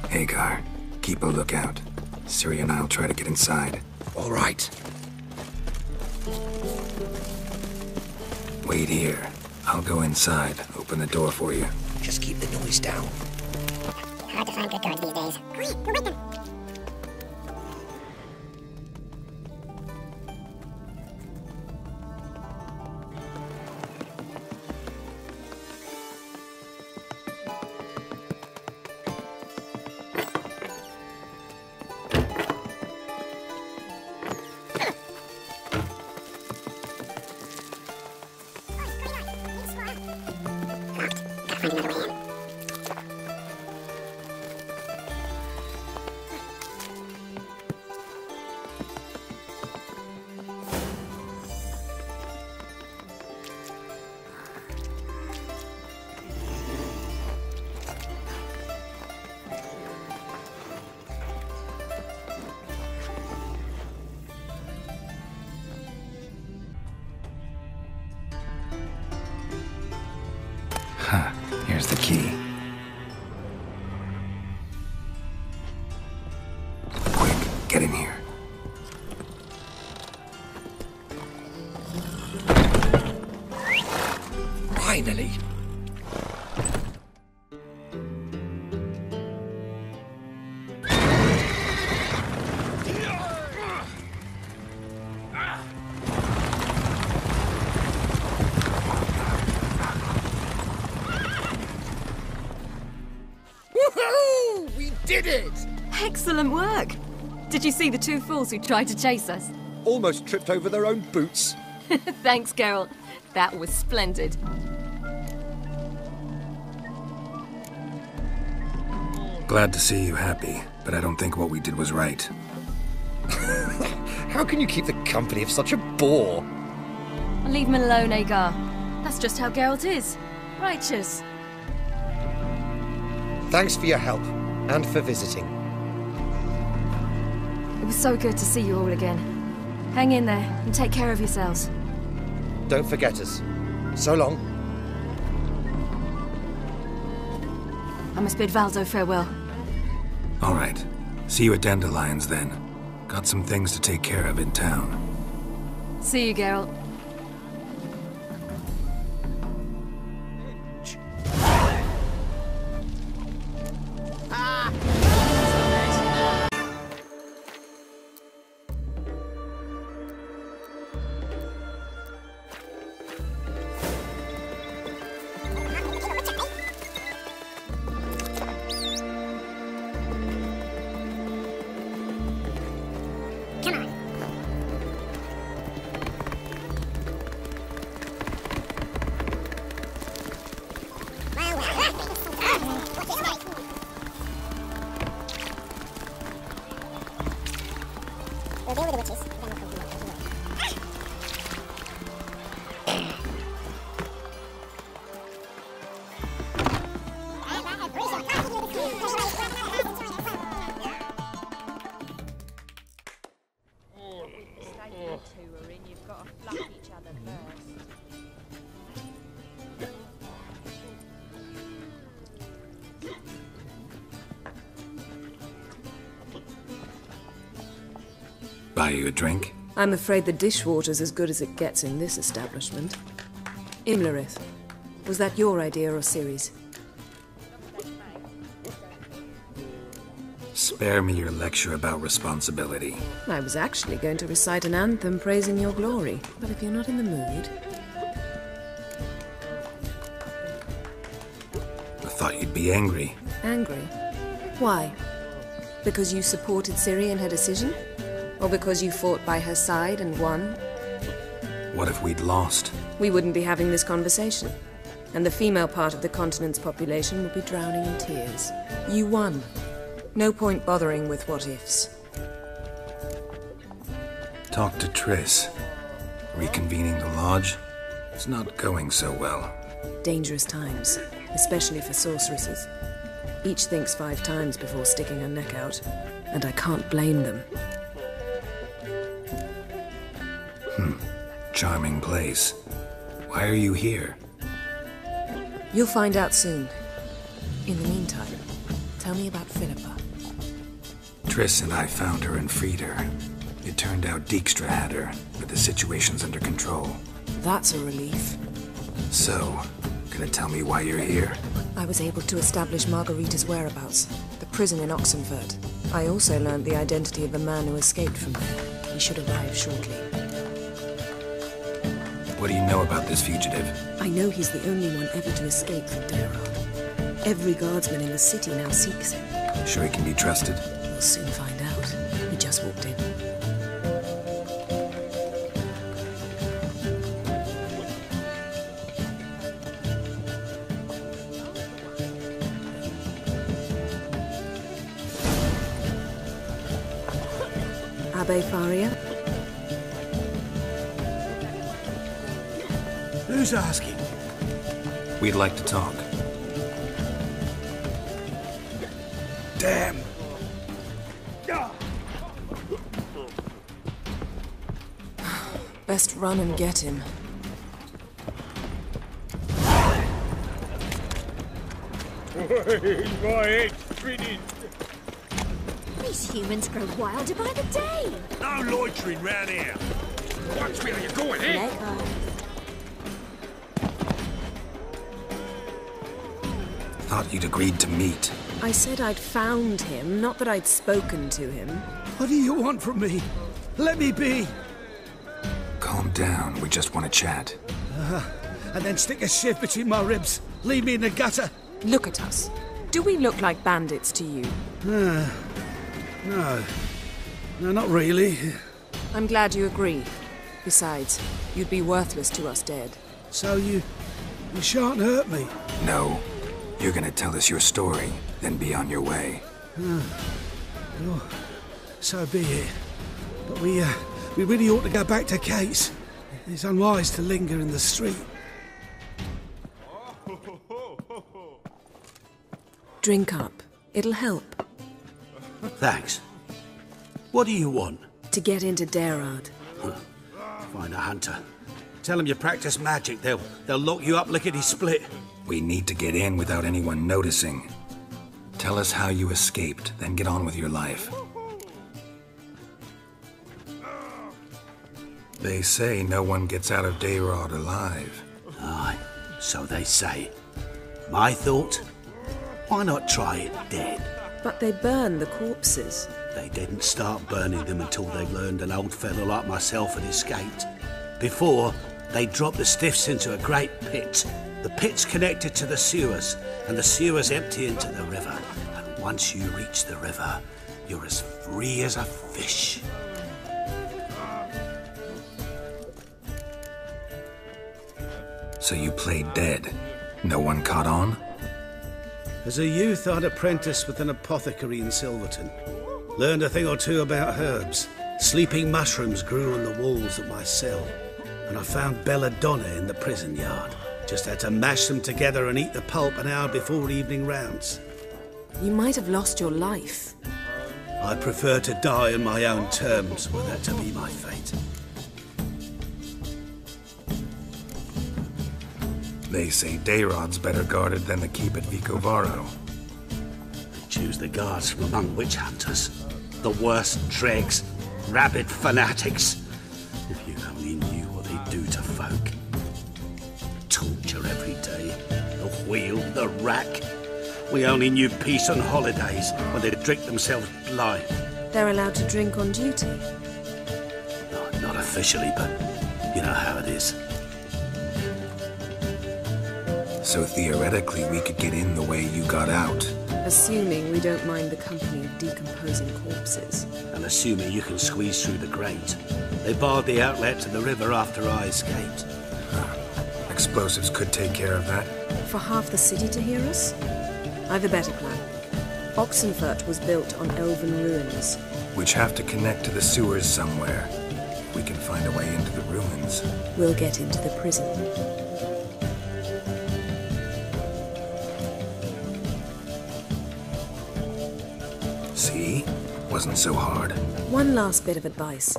Hagar, keep a lookout. Ciri and I'll try to get inside. All right. Wait here. I'll go inside, open the door for you. Just keep the noise down. Hard to find good guards these days. Quiet, we're with them. Here's the key. Quick, get in here. Finally. Did it! Excellent work! Did you see the two fools who tried to chase us? Almost tripped over their own boots. Thanks, Carol. That was splendid. Glad to see you happy, but I don't think what we did was right. How can you keep the company of such a bore? Leave him alone, Agar. That's just how Geralt is. Righteous. Thanks for your help, and for visiting. It was so good to see you all again. Hang in there, and take care of yourselves. Don't forget us. So long. I must bid Valdo farewell. All right. See you at Dandelion's then. Got some things to take care of in town. See you, Geralt. We'll deal with the witches, then we'll come to Buy you a drink? I'm afraid the dishwater's as good as it gets in this establishment. Imlerith, was that your idea or Ciri's? Spare me your lecture about responsibility. I was actually going to recite an anthem praising your glory, but if you're not in the mood... I thought you'd be angry. Angry? Why? Because you supported Ciri in her decision? Or because you fought by her side and won? What if we'd lost? We wouldn't be having this conversation. And the female part of the continent's population would be drowning in tears. You won. No point bothering with what-ifs. Talk to Triss. Reconvening the lodge? It's not going so well. Dangerous times, especially for sorceresses. Each thinks 5 times before sticking her neck out, and I can't blame them. Charming place. Why are you here? You'll find out soon. In the meantime, tell me about Philippa. Triss and I found her and freed her. It turned out Dijkstra had her, but the situation's under control. That's a relief. So, gonna tell me why you're here? I was able to establish Margarita's whereabouts, the prison in Oxenfurt. I also learned the identity of the man who escaped from there. He should arrive shortly. What do you know about this fugitive? I know he's the only one ever to escape from Daerad. Every guardsman in the city now seeks him. Sure he can be trusted? We'll soon find out. He just walked in. Abbe Faria? Who's asking? We'd like to talk. Damn! Best run and get him. These humans grow wilder by the day. No loitering round here. Watch where you're going, eh? Let go. Thought you'd agreed to meet. I said I'd found him, not that I'd spoken to him. What do you want from me? Let me be. Calm down, we just want to chat. And then stick a shiv between my ribs. Leave me in the gutter. Look at us. Do we look like bandits to you? No. No, not really. I'm glad you agree. Besides, you'd be worthless to us dead. So you shan't hurt me. No. You're gonna tell us your story, then be on your way. Oh, so be it. But we really ought to go back to Kate's. It's unwise to linger in the street. Drink up. It'll help. Thanks. What do you want? To get into Daerad. Find a hunter. Tell them you practice magic. They'll lock you up lickety-split. We need to get in without anyone noticing. Tell us how you escaped, then get on with your life. They say no one gets out of Daerad alive. Aye, so they say. My thought? Why not try it dead? But they burn the corpses. They didn't start burning them until they learned an old fellow like myself had escaped. Before, they dropped the stiffs into a great pit. The pit's connected to the sewers, and the sewers empty into the river. And once you reach the river, you're as free as a fish. So you played dead. No one caught on? As a youth, I'd apprenticed with an apothecary in Silverton. Learned a thing or two about herbs. Sleeping mushrooms grew on the walls of my cell. And I found belladonna in the prison yard. Just had to mash them together and eat the pulp an hour before evening rounds. You might have lost your life. I prefer to die on my own terms, were that to be my fate. They say Daerad's better guarded than the keep at Vicovaro. Choose the guards from among witch hunters. The worst dregs, rabid fanatics. If you only knew what they do to folk. Torture every day. The wheel, the rack. We only knew peace on holidays when they'd drink themselves blind. They're allowed to drink on duty. No, not officially, but you know how it is. So theoretically, we could get in the way you got out. Assuming we don't mind the company of decomposing corpses. And assuming you can squeeze through the grate. They barred the outlet to the river after I escaped. Explosives could take care of that. For half the city to hear us? I've a better plan. Oxenfurt was built on elven ruins. Which have to connect to the sewers somewhere. We can find a way into the ruins. We'll get into the prison. See? Wasn't so hard. One last bit of advice.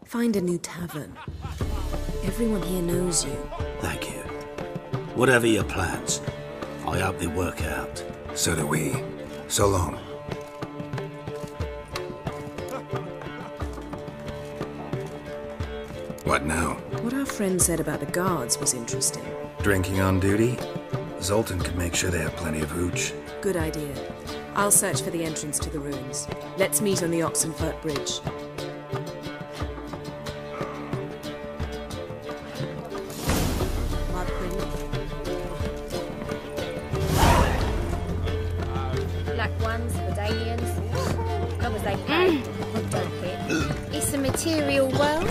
Find a new tavern. Everyone here knows you. Thank you. Whatever your plans, I hope they work out. So do we. So long. What now? What our friend said about the guards was interesting. Drinking on duty? Zoltan could make sure they have plenty of hooch. Good idea. I'll search for the entrance to the ruins. Let's meet on the Oxenfurt Bridge. Black ones, Verdanians. As long as they pay. Don't quit. It's a material world.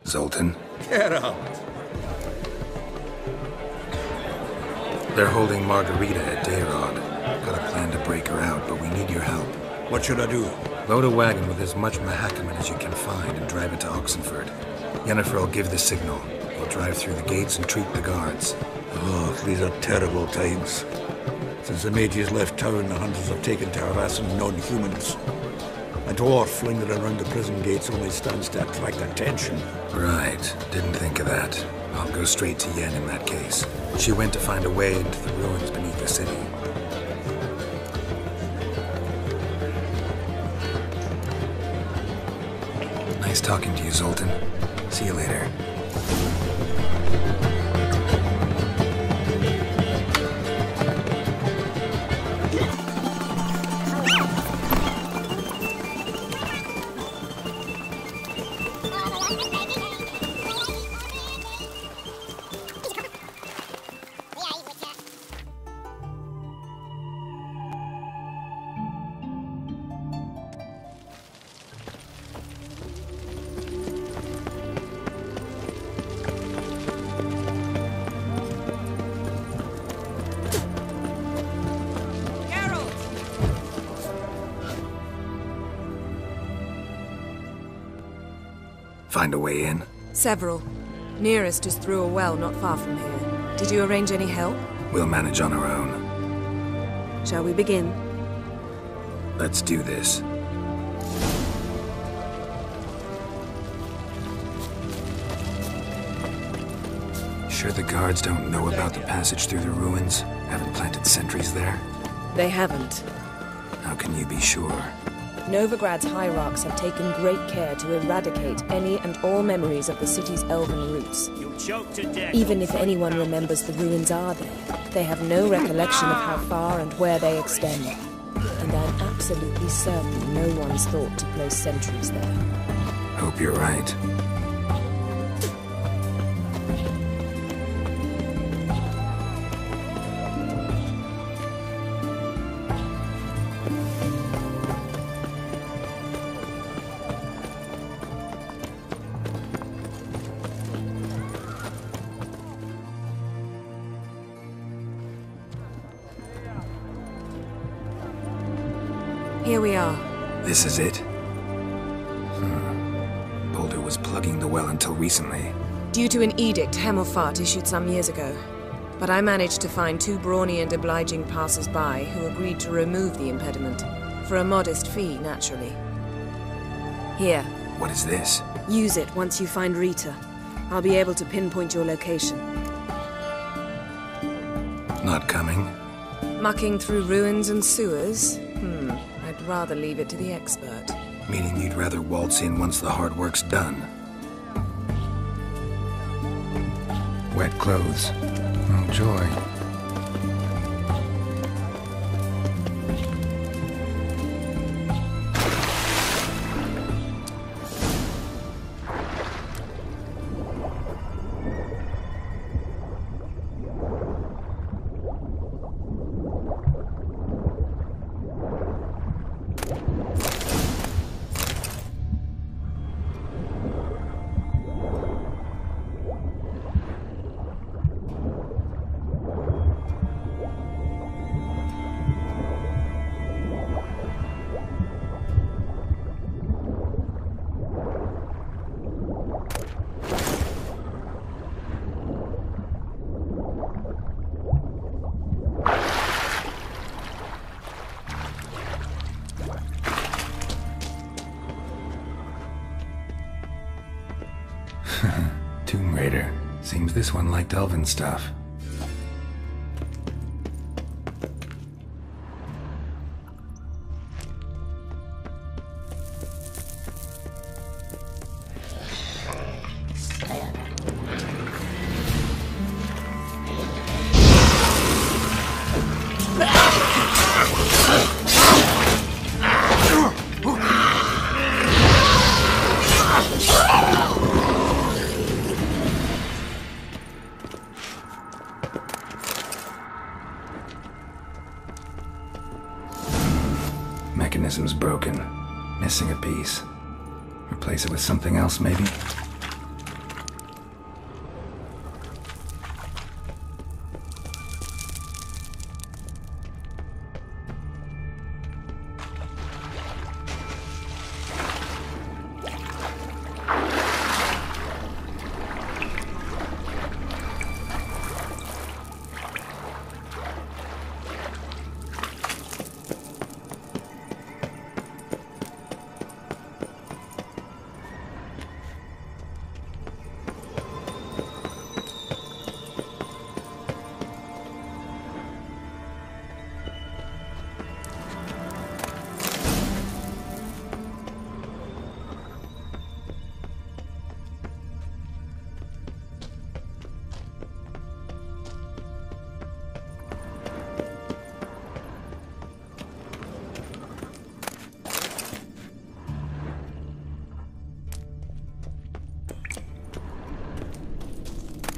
Zoltan? Get out. They're holding Margarita at Dayrod. Got a plan to break her out, but we need your help. What should I do? Load a wagon with as much Mahakaman as you can find and drive it to Oxenfurt. Yennefer will give the signal. We'll drive through the gates and treat the guards. Oh, these are terrible times. Since the mages left town, the hunters have taken to harassing non-humans. A dwarf lingering around the prison gates only stands to attract attention. Right. Didn't think of that. I'll go straight to Yen in that case. She went to find a way into the ruins beneath the city. Nice talking to you, Zoltan. See you later. Find a way in? Several. Nearest is through a well not far from here. Did you arrange any help? We'll manage on our own. Shall we begin? Let's do this. Sure the guards don't know about the passage through the ruins? Haven't planted sentries there? They haven't. How can you be sure? Novigrad's hierarchs have taken great care to eradicate any and all memories of the city's elven roots. Even if anyone remembers the ruins are there, they have no recollection of how far and where they extend. And I'm absolutely certain no one's thought to place sentries there. Hope you're right. Here we are. This is it? Boulder was plugging the well until recently. Due to an edict Hemmelfart issued some years ago. But I managed to find two brawny and obliging passers-by who agreed to remove the impediment. For a modest fee, naturally. Here. What is this? Use it once you find Rita. I'll be able to pinpoint your location. Not coming? Mucking through ruins and sewers? I'd rather leave it to the expert. Meaning you'd rather waltz in once the hard work's done. Wet clothes. Oh, joy. Tomb Raider. Seems this one liked elven stuff. Mechanism's broken. Missing a piece. Replace it with something else, maybe?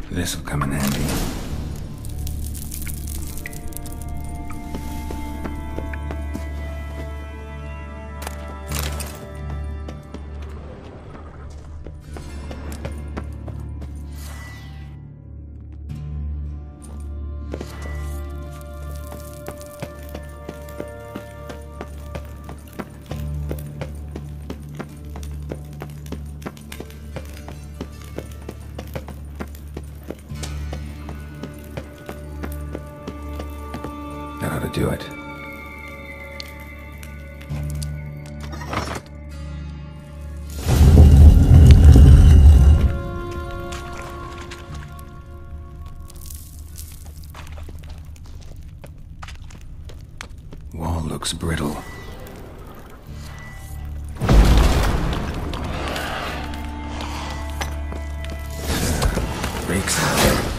This'll come in handy. That ought to do it. Wall looks brittle. Breaks out there.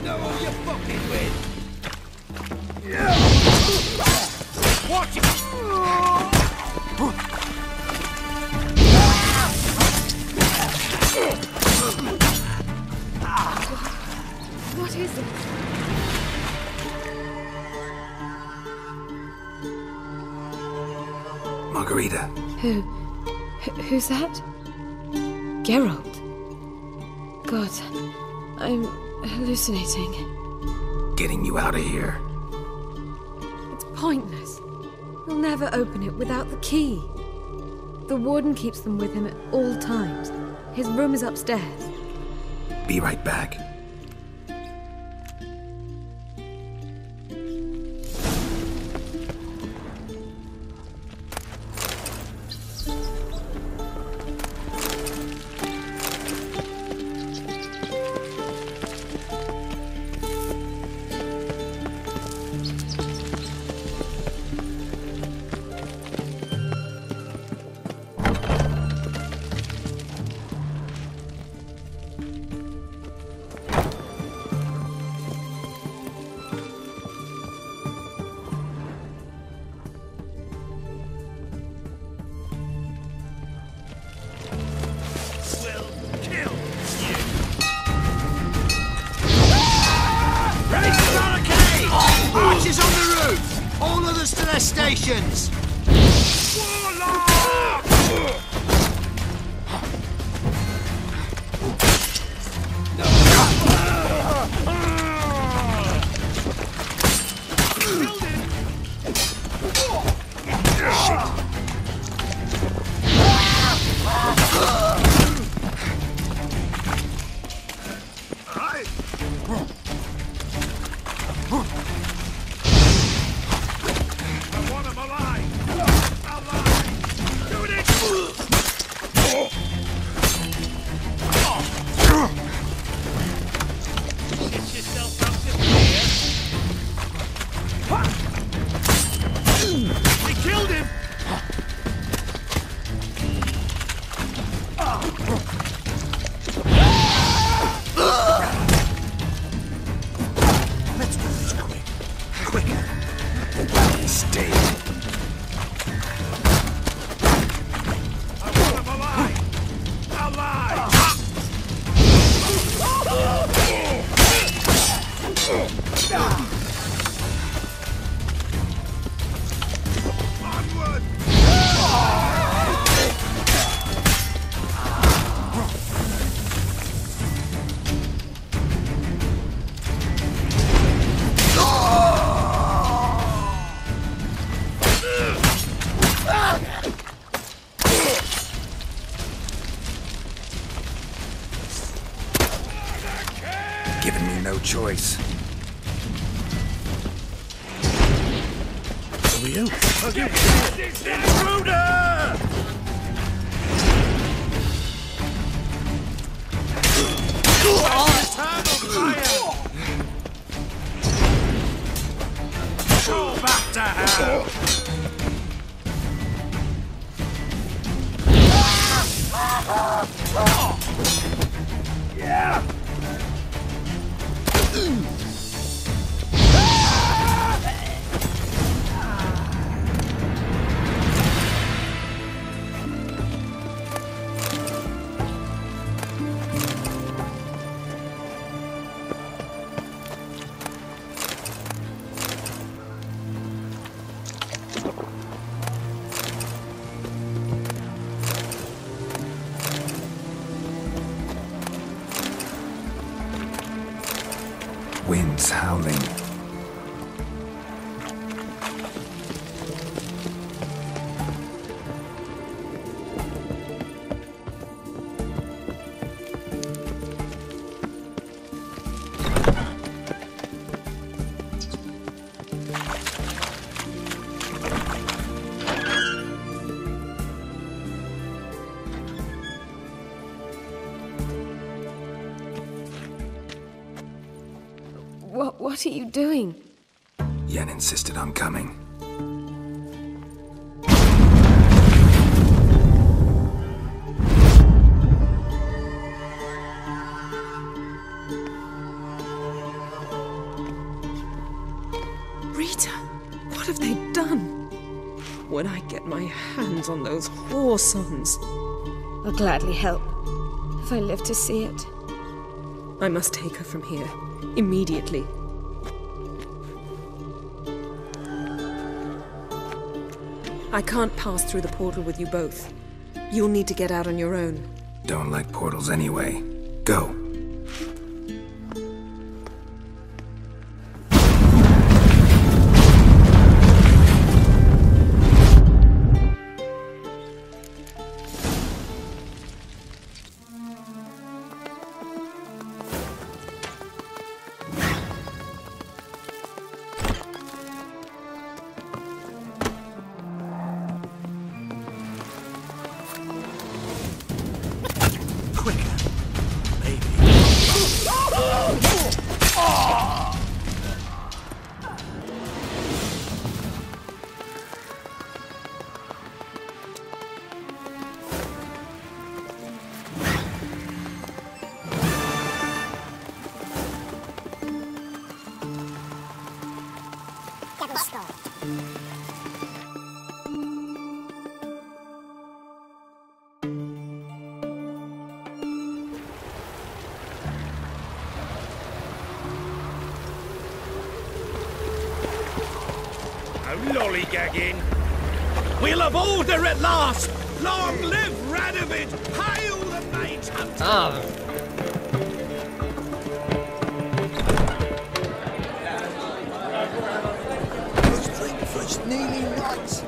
know who you're fucking with. Watch it! What is it? Margarita. Who's that? Geralt. God, I'm hallucinating. Getting you out of here. It's pointless. He'll never open it without the key. The warden keeps them with him at all times. His room is upstairs. Be right back. Stations! Giving me no choice. Who are you? Intruder! Go back to hell! Yeah! Winds howling. What are you doing? Yen insisted on coming. have they done? When I get my hands on those whoresons. I'll gladly help, if I live to see it. I must take her from here, immediately. I can't pass through the portal with you both. You'll need to get out on your own. Don't like portals anyway. Go. Lollygagging. We'll have order at last! Long live Radovid! Hail the mage hunter! Breakfast nearly right.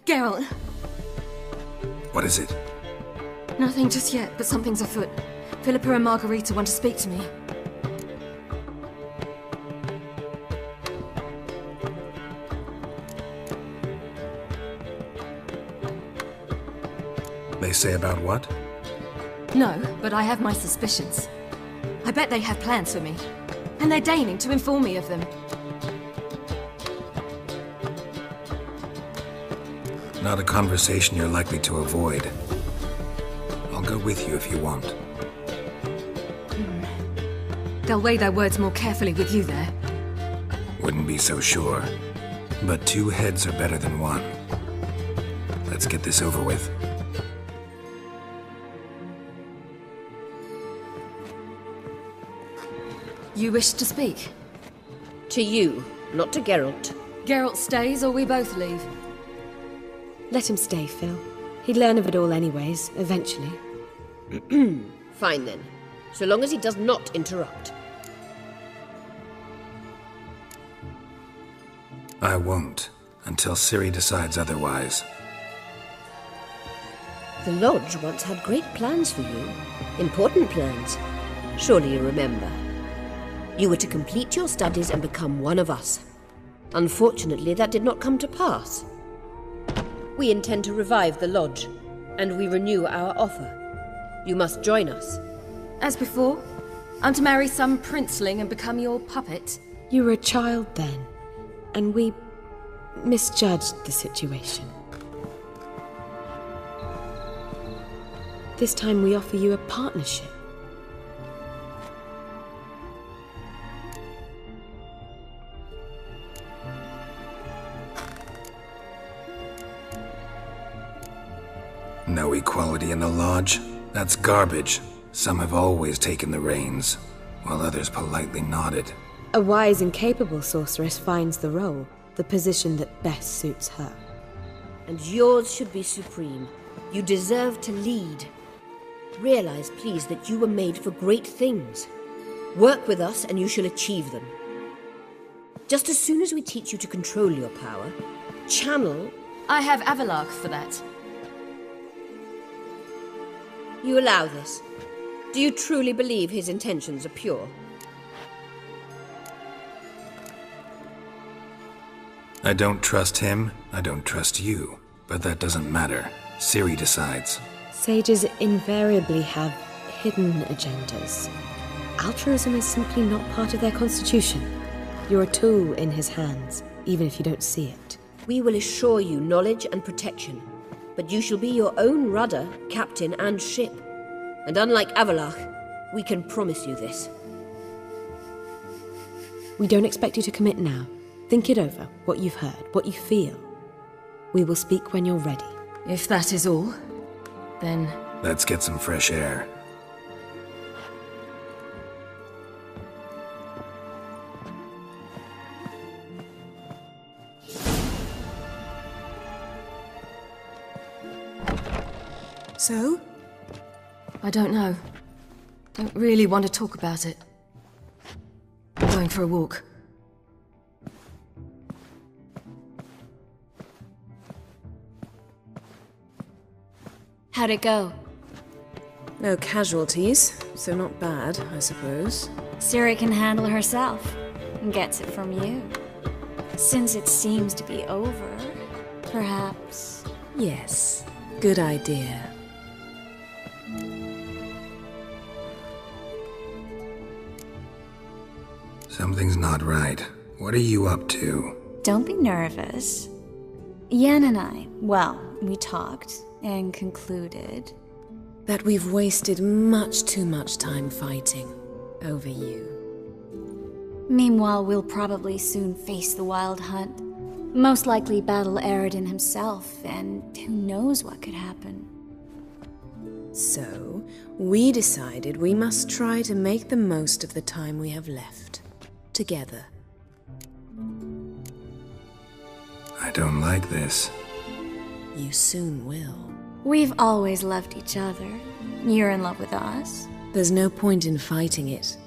Geralt. What is it? Nothing just yet, but something's afoot. Philippa and Margarita want to speak to me. They say about what? No, but I have my suspicions. I bet they have plans for me. And they're deigning to inform me of them. Not a conversation you're likely to avoid. I'll go with you if you want. They'll weigh their words more carefully with you there. Wouldn't be so sure. But two heads are better than one. Let's get this over with. You wish to speak? To you, not to Geralt. Geralt stays or we both leave? Let him stay, Phil. He'd learn of it all anyways, eventually. Fine then, so long as he does not interrupt. I won't, until Ciri decides otherwise. The Lodge once had great plans for you. Important plans. Surely you remember. You were to complete your studies and become one of us. Unfortunately, that did not come to pass. We intend to revive the Lodge, and we renew our offer. You must join us. As before? I'm to marry some princeling and become your puppet? You were a child then, and we misjudged the situation. This time we offer you a partnership. No equality in the Lodge? That's garbage. Some have always taken the reins, while others politely nodded. A wise and capable sorceress finds the role, the position that best suits her. And yours should be supreme. You deserve to lead. Realize, please, that you were made for great things. Work with us and you shall achieve them. Just as soon as we teach you to control your power, channel... I have Avalark for that. You allow this? Do you truly believe his intentions are pure? I don't trust him, I don't trust you. But that doesn't matter. Ciri decides. Sages invariably have hidden agendas. Altruism is simply not part of their constitution. You're a tool in his hands, even if you don't see it. We will assure you knowledge and protection. but you shall be your own rudder, captain, and ship. And unlike Avalach, we can promise you this. We don't expect you to commit now. Think it over, what you've heard, what you feel. We will speak when you're ready. If that is all, then... Let's get some fresh air. So? I don't know. Don't really want to talk about it. I'm going for a walk. How'd it go? No casualties, so not bad, I suppose. Ciri can handle herself, and gets it from you. Since it seems to be over, perhaps... Yes, good idea. Something's not right. What are you up to? Don't be nervous. Yen and I, well, we talked and concluded that we've wasted much too much time fighting over you. Meanwhile, we'll probably soon face the Wild Hunt. Most likely battle Aridin himself, and who knows what could happen. So, we decided we must try to make the most of the time we have left. Together. I don't like this. You soon will. We've always loved each other. You're in love with us. There's no point in fighting it.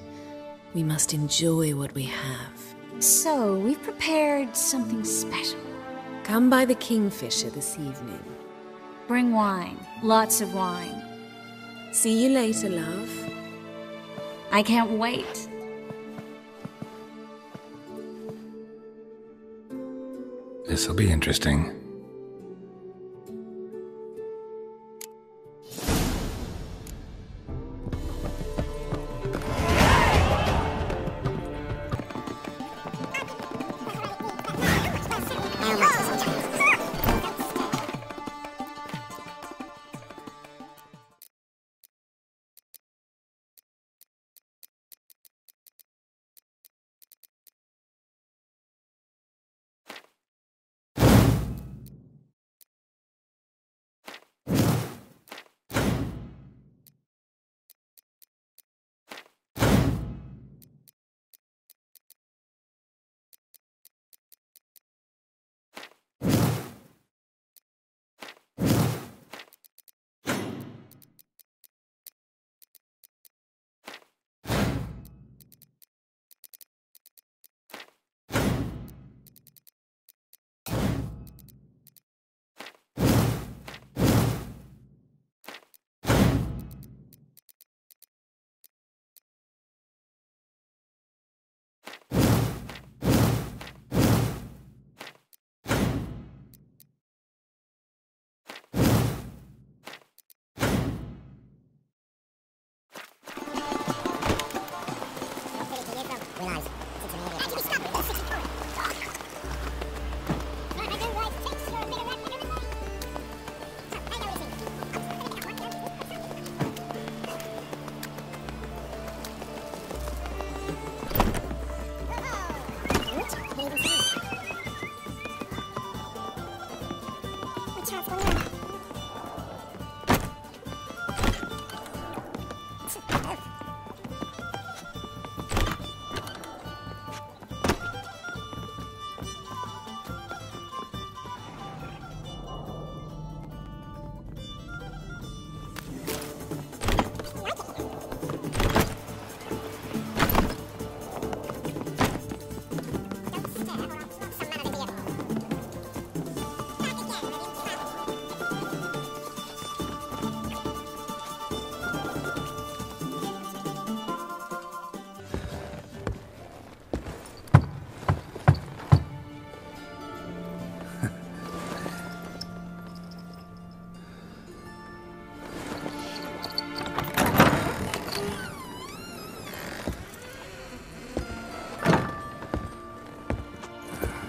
We must enjoy what we have. So, we've prepared something special. Come by the Kingfisher this evening. Bring wine. Lots of wine. See you later, love. I can't wait. This'll be interesting.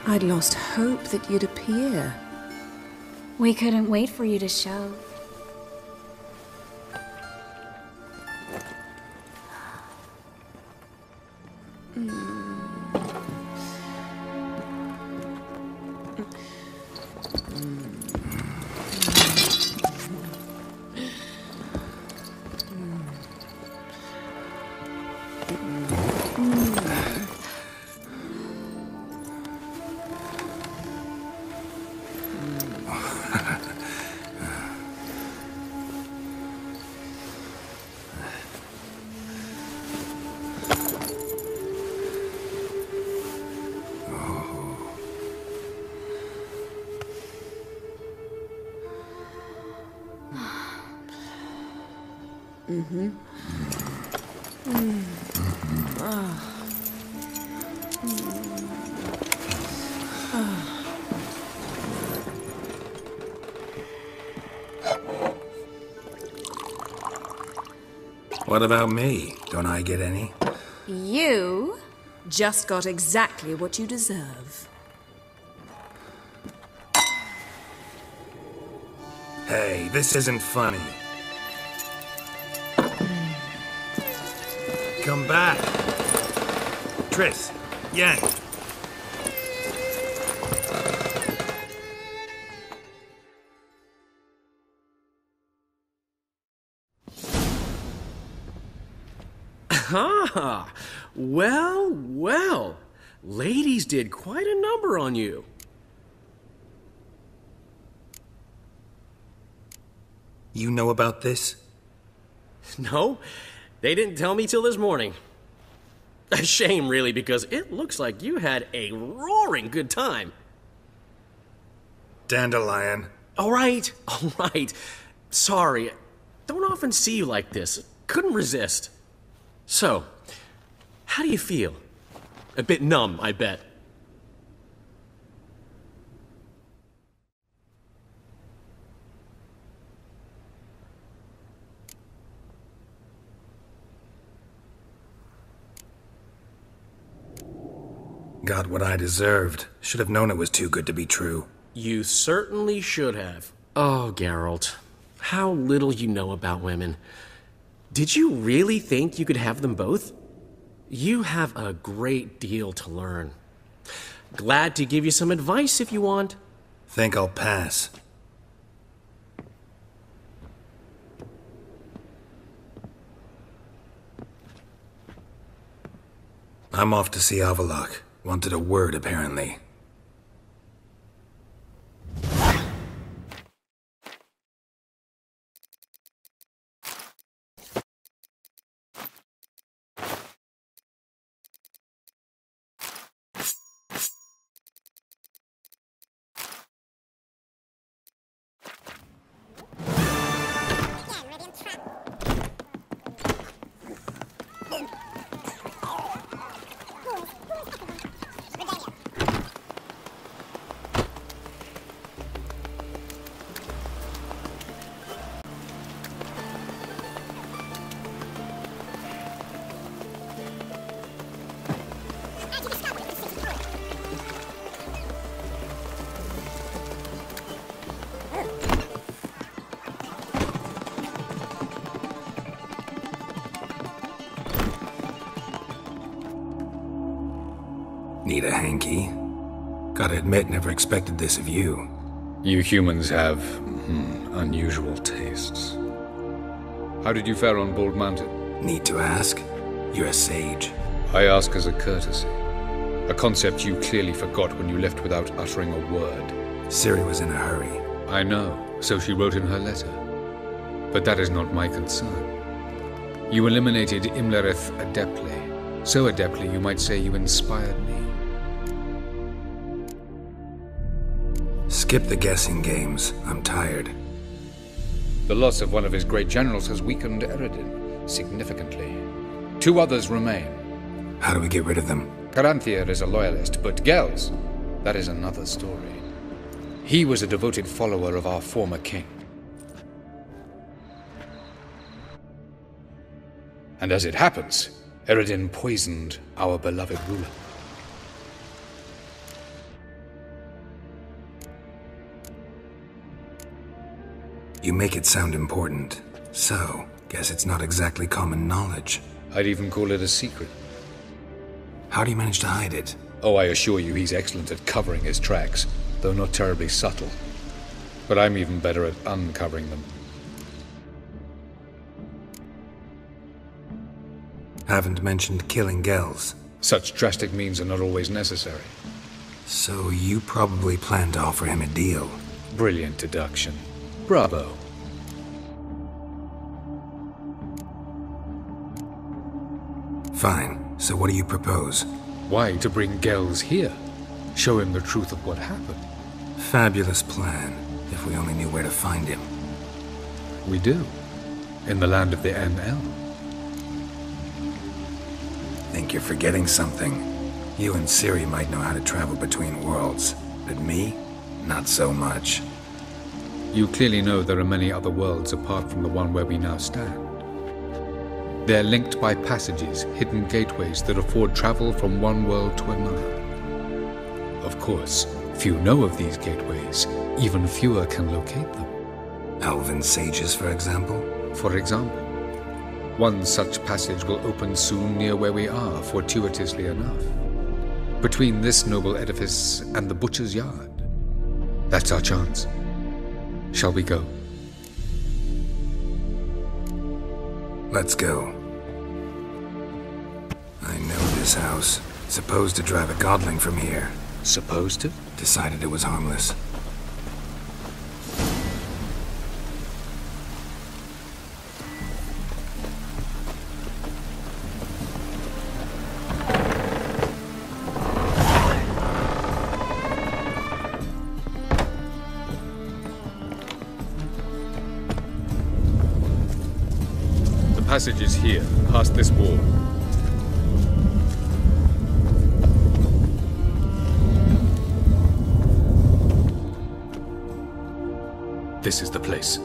I'd lost hope that you'd appear. We couldn't wait for you to show. What about me? Don't I get any? You just got exactly what you deserve. Hey, this isn't funny. Come back. Triss, Yen. Ah, well, well. Ladies did quite a number on you. You know about this? No, they didn't tell me till this morning. A shame, really, because it looks like you had a roaring good time. Dandelion. All right. Sorry, don't often see you like this. Couldn't resist. So, how do you feel? A bit numb, I bet. Got what I deserved. Should have known it was too good to be true. You certainly should have. Oh, Geralt, how little you know about women. Did you really think you could have them both? You have a great deal to learn. Glad to give you some advice if you want. Think I'll pass. I'm off to see Avallac'h. Wanted a word, apparently. Need a hanky? Gotta admit, never expected this of you. You humans have unusual tastes. How did you fare on Bald Mountain? Need to ask? You're a sage. I ask as a courtesy. A concept you clearly forgot when you left without uttering a word. Ciri was in a hurry. I know, so she wrote in her letter. But that is not my concern. You eliminated Imlerith adeptly. So adeptly you might say you inspired me. Skip the guessing games. I'm tired. The loss of one of his great generals has weakened Eredin significantly. 2 others remain. How do we get rid of them? Caranthier is a loyalist, but Gels, that is another story. He was a devoted follower of our former king. And as it happens, Eredin poisoned our beloved ruler. You make it sound important. So, guess it's not exactly common knowledge. I'd even call it a secret. How do you manage to hide it? Oh, I assure you he's excellent at covering his tracks, though not terribly subtle. But I'm even better at uncovering them. Haven't mentioned killing Gels. Such drastic means are not always necessary. So you probably plan to offer him a deal. Brilliant deduction. Bravo. Fine. So what do you propose? Why, to bring Gels here. Show him the truth of what happened. Fabulous plan, if we only knew where to find him. We do. In the land of the NL. Think you're forgetting something. You and Ciri might know how to travel between worlds, but me? Not so much. You clearly know there are many other worlds apart from the one where we now stand. They're linked by passages, hidden gateways that afford travel from one world to another. Of course, few know of these gateways, even fewer can locate them. Elven sages, for example? For example. One such passage will open soon near where we are, fortuitously enough. Between this noble edifice and the butcher's yard. That's our chance. Shall we go? Let's go. I know this house. Supposed to drive a godling from here. Supposed to? Decided it was harmless. The passage is here, past this wall. This is the place.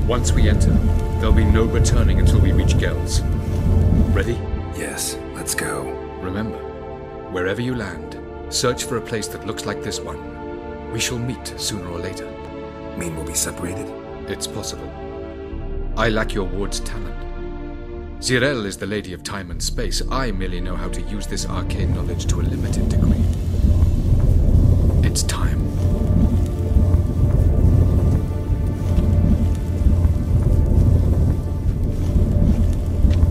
Once we enter, there'll be no returning until we reach Gels. Ready? Yes, let's go. Remember, wherever you land, search for a place that looks like this one. We shall meet sooner or later. Mean we'll be separated? It's possible. I lack your ward's talent. Zirel is the lady of time and space. I merely know how to use this arcane knowledge to a limited degree. It's time.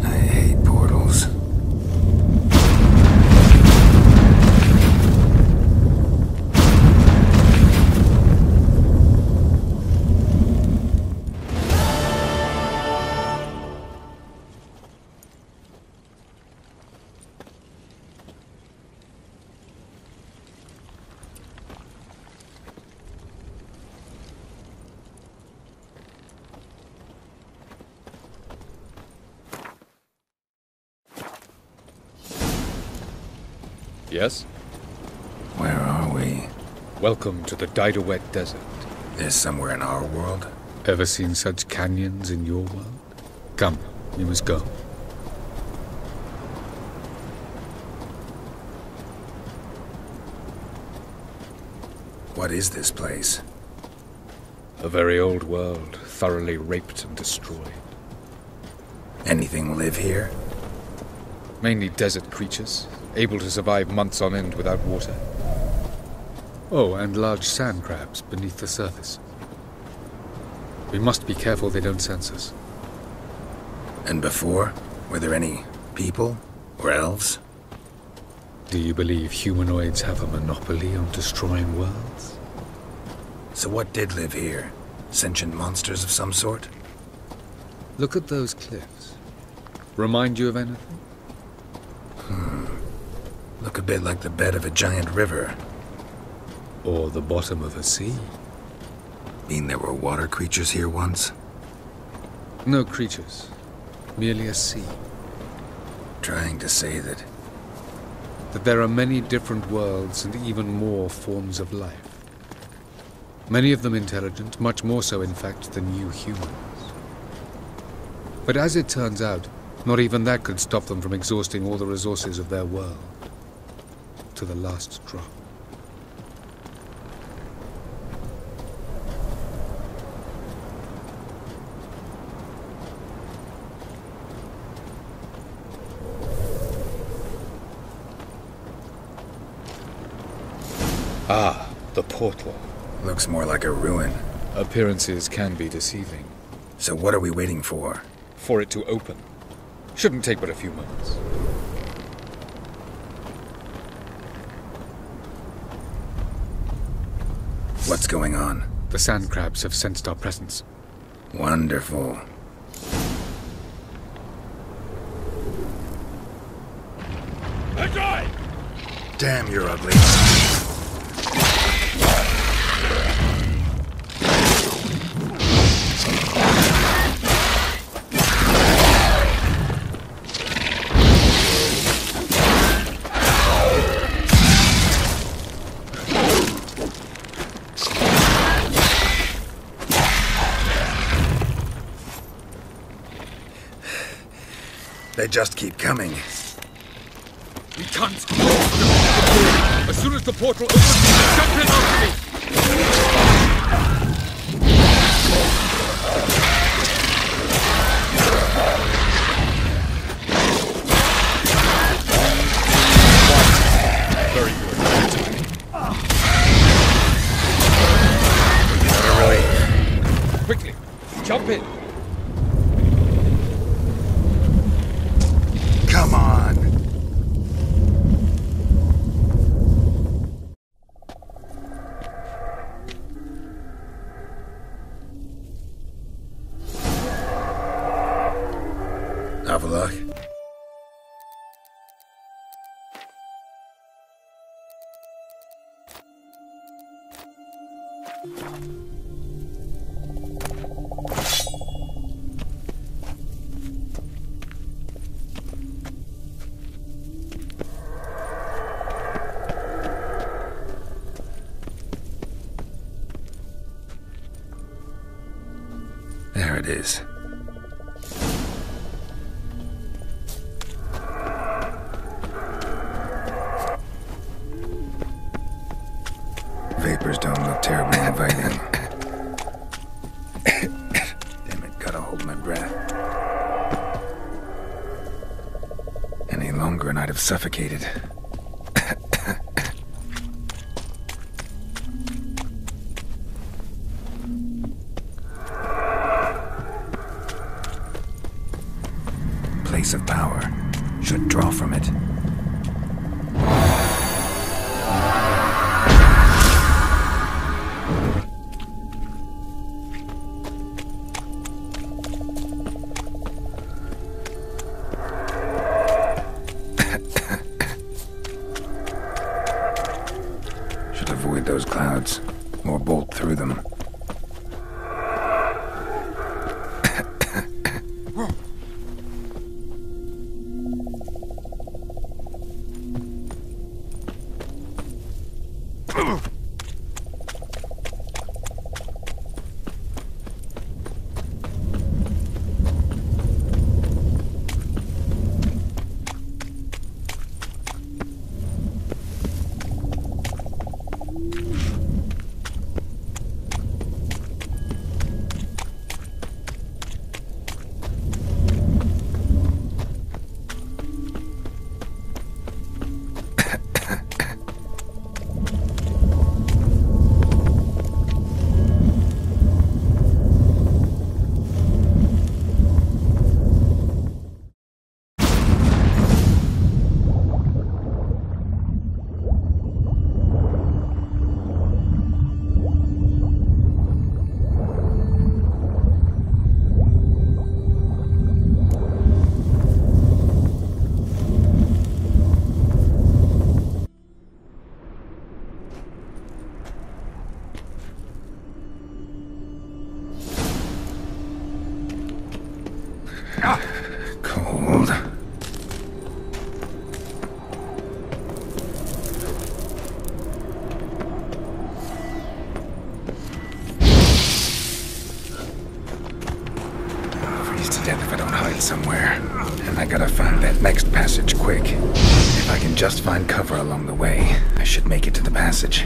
I hate portals. Yes? Where are we? Welcome to the Didowet Desert. This somewhere in our world? Ever seen such canyons in your world? Come, we must go. What is this place? A very old world, thoroughly raped and destroyed. Anything live here? Mainly desert creatures, able to survive months on end without water. Oh, and large sand crabs beneath the surface. We must be careful they don't sense us. And before? Were there any people? Or elves? Do you believe humanoids have a monopoly on destroying worlds? So what did live here? Sentient monsters of some sort? Look at those cliffs. Remind you of anything? Look a bit like the bed of a giant river. Or the bottom of a sea. Mean there were water creatures here once? No creatures. Merely a sea. Trying to say that there are many different worlds and even more forms of life. Many of them intelligent, much more so in fact than you humans. But as it turns out, not even that could stop them from exhausting all the resources of their world. To the last drop. Ah, the portal. Looks more like a ruin. Appearances can be deceiving. So what are we waiting for? For it to open. Shouldn't take but a few moments. What's going on? The sand crabs have sensed our presence. Wonderful. Damn, you're ugly. They just keep coming. We can't cross them. As soon as the portal opens, jump in after me! Very good. Quickly, jump in. Come on. Have a look. There it is. Vapors don't look terribly inviting. Damn it, gotta hold my breath. Any longer and I'd have suffocated. Place of power. Should draw from it. Should avoid those clouds, or bolt through them. Cold. I'll freeze to death if I don't hide somewhere. And I gotta find that next passage quick. If I can just find cover along the way, I should make it to the passage.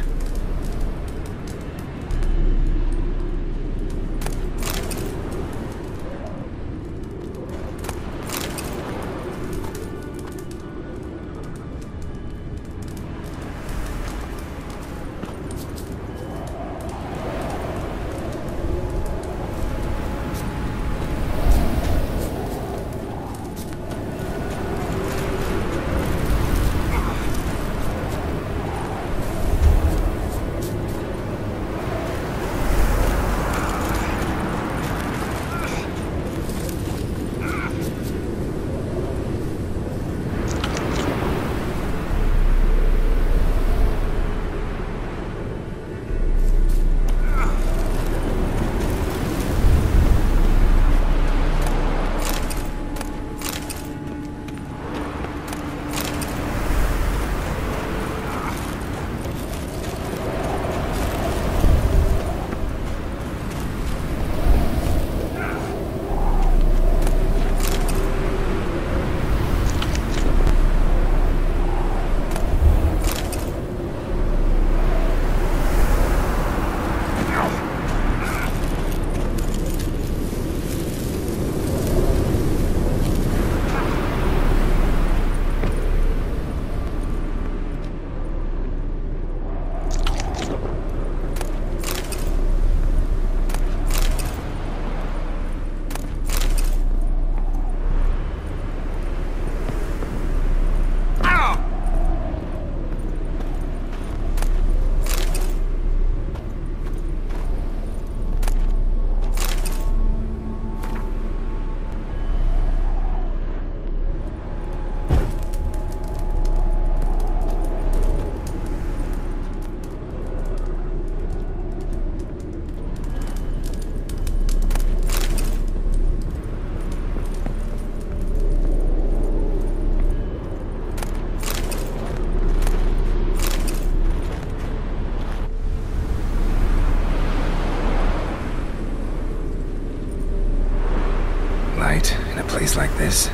this?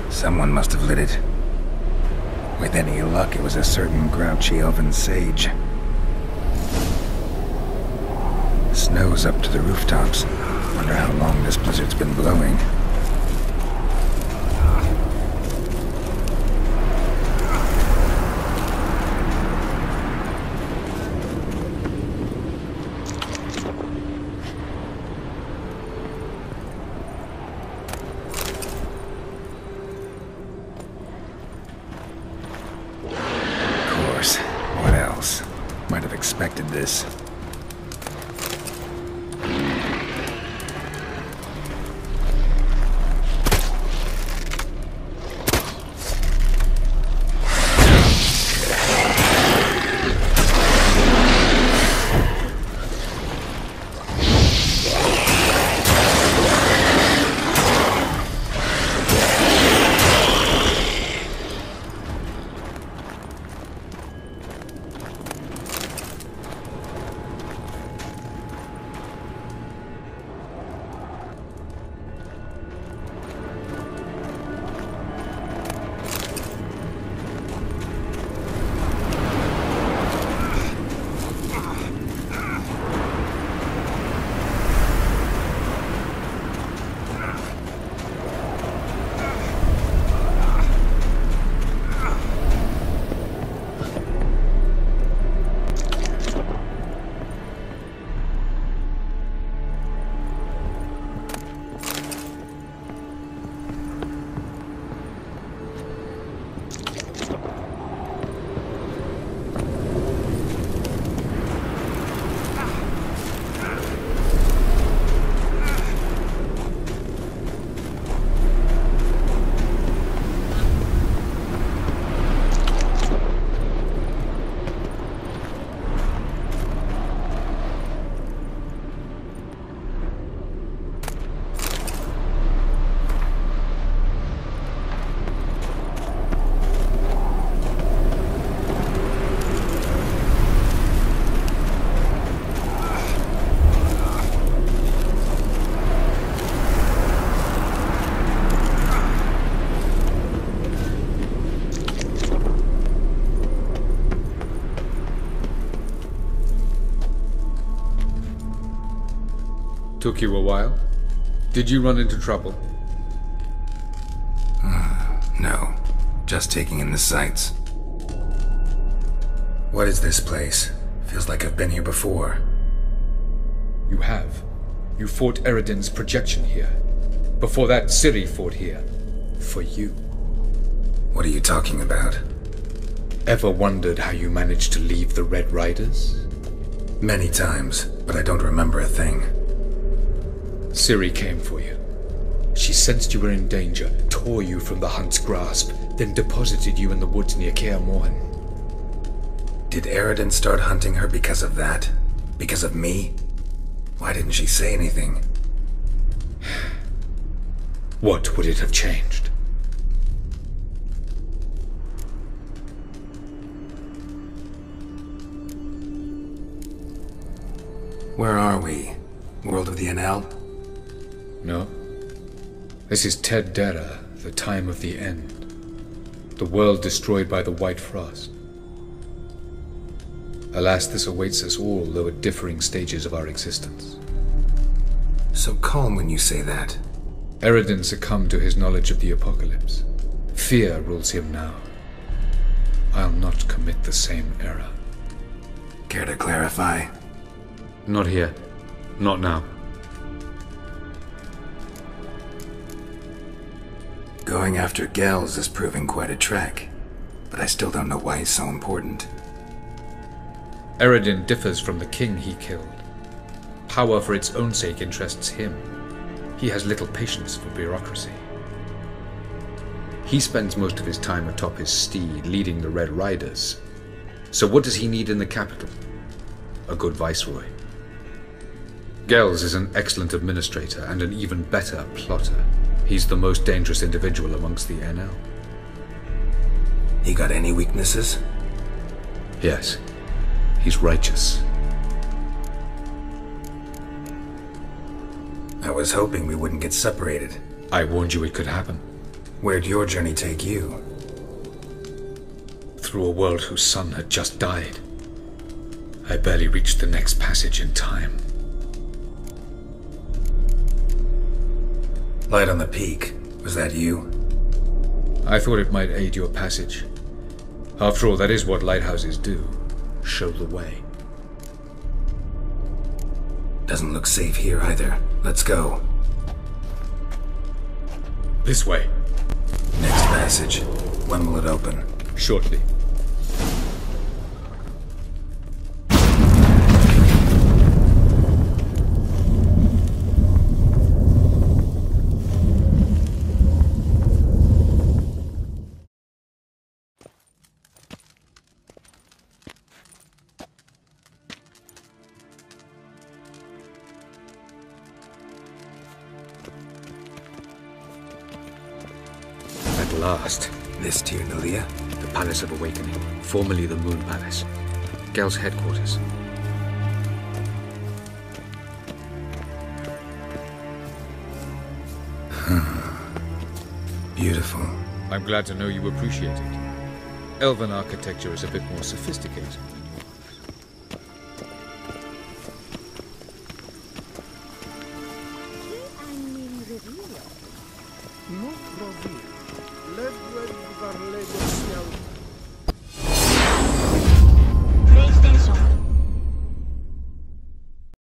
Someone must have lit it. With any luck, it was a certain grouchy elven sage. Snow's up to the rooftops. Wonder how long this blizzard's been blowing. Expected this. Took you a while? Did you run into trouble? No. Just taking in the sights. What is this place? Feels like I've been here before. You have. You fought Eredin's projection here. Before that, Ciri fought here. For you. What are you talking about? Ever wondered how you managed to leave the Red Riders? Many times, but I don't remember a thing. Ciri came for you. She sensed you were in danger, tore you from the Hunt's grasp, then deposited you in the woods near Kaer Morhen. Did Eredin start hunting her because of that? Because of me? Why didn't she say anything? What would it have changed? Where are we? World of the NL? No. This is Ted Dera, the time of the end. The world destroyed by the White Frost. Alas, this awaits us all, though at differing stages of our existence. So calm when you say that. Eredin succumbed to his knowledge of the apocalypse. Fear rules him now. I'll not commit the same error. Care to clarify? Not here. Not now. Going after Gels is proving quite a trek, but I still don't know why he's so important. Eredin differs from the king he killed. Power for its own sake interests him. He has little patience for bureaucracy. He spends most of his time atop his steed, leading the Red Riders. So what does he need in the capital? A good viceroy. Gels is an excellent administrator and an even better plotter. He's the most dangerous individual amongst the NL. He got any weaknesses? Yes. He's righteous. I was hoping we wouldn't get separated. I warned you it could happen. Where'd your journey take you? Through a world whose sun had just died. I barely reached the next passage in time. Light on the peak. Was that you? I thought it might aid your passage. After all, that is what lighthouses do. Show the way. Doesn't look safe here either. Let's go. This way. Next passage. When will it open? Shortly. At last. This Tirnalia? The Palace of Awakening, formerly the Moon Palace. Gel's headquarters. Beautiful. I'm glad to know you appreciate it. Elven architecture is a bit more sophisticated.